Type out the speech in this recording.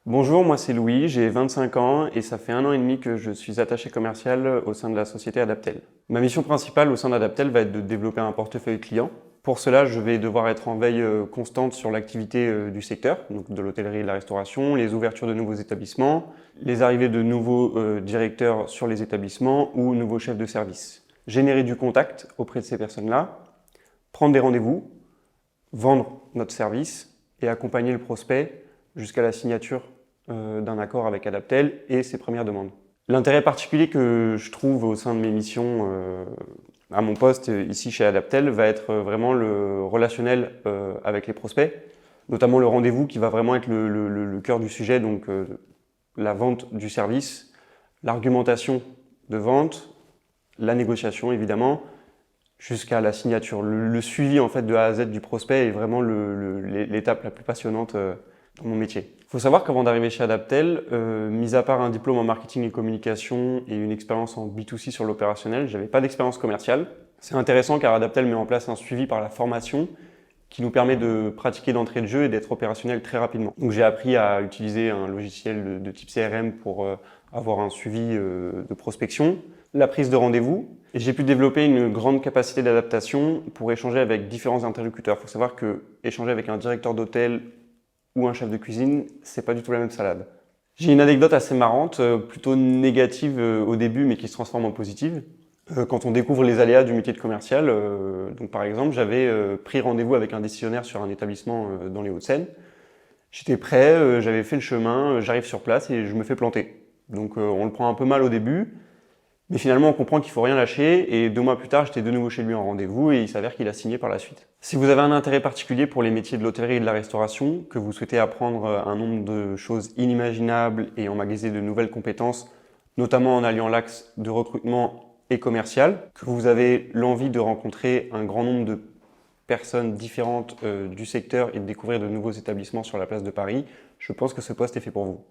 Bonjour, moi c'est Louis, j'ai 25 ans et ça fait 1 an et demi que je suis attaché commercial au sein de la société Adaptel. Ma mission principale au sein d'Adaptel va être de développer un portefeuille client. Pour cela, je vais devoir être en veille constante sur l'activité du secteur, donc de l'hôtellerie et de la restauration, les ouvertures de nouveaux établissements, les arrivées de nouveaux directeurs sur les établissements ou nouveaux chefs de service. Générer du contact auprès de ces personnes-là, prendre des rendez-vous, vendre notre service et accompagner le prospect jusqu'à la signature d'un accord avec Adaptel et ses premières demandes. L'intérêt particulier que je trouve au sein de mes missions à mon poste ici chez Adaptel va être vraiment le relationnel avec les prospects, notamment le rendez-vous qui va vraiment être le cœur du sujet, donc la vente du service, l'argumentation de vente, la négociation évidemment, jusqu'à la signature. Le suivi en fait de A à Z du prospect est vraiment l'étape la plus passionnante dans mon métier. Il faut savoir qu'avant d'arriver chez Adaptel, mis à part un diplôme en marketing et communication et une expérience en B2C sur l'opérationnel, j'avais pas d'expérience commerciale. C'est intéressant car Adaptel met en place un suivi par la formation qui nous permet de pratiquer d'entrée de jeu et d'être opérationnel très rapidement. Donc j'ai appris à utiliser un logiciel de type CRM pour avoir un suivi de prospection, la prise de rendez-vous, et j'ai pu développer une grande capacité d'adaptation pour échanger avec différents interlocuteurs. Il faut savoir que échanger avec un directeur d'hôtel ou un chef de cuisine, c'est pas du tout la même salade. J'ai une anecdote assez marrante, plutôt négative au début, mais qui se transforme en positive. Quand on découvre les aléas du métier de commercial, donc par exemple, j'avais pris rendez-vous avec un décisionnaire sur un établissement dans les Hauts-de-Seine. J'étais prêt, j'avais fait le chemin, j'arrive sur place et je me fais planter. Donc on le prend un peu mal au début, mais finalement on comprend qu'il faut rien lâcher et 2 mois plus tard, j'étais de nouveau chez lui en rendez-vous et il s'avère qu'il a signé par la suite. Si vous avez un intérêt particulier pour les métiers de l'hôtellerie et de la restauration, que vous souhaitez apprendre un nombre de choses inimaginables et emmagasiner de nouvelles compétences, notamment en alliant l'axe de recrutement et commercial, que vous avez l'envie de rencontrer un grand nombre de personnes différentes du secteur et de découvrir de nouveaux établissements sur la place de Paris, je pense que ce poste est fait pour vous.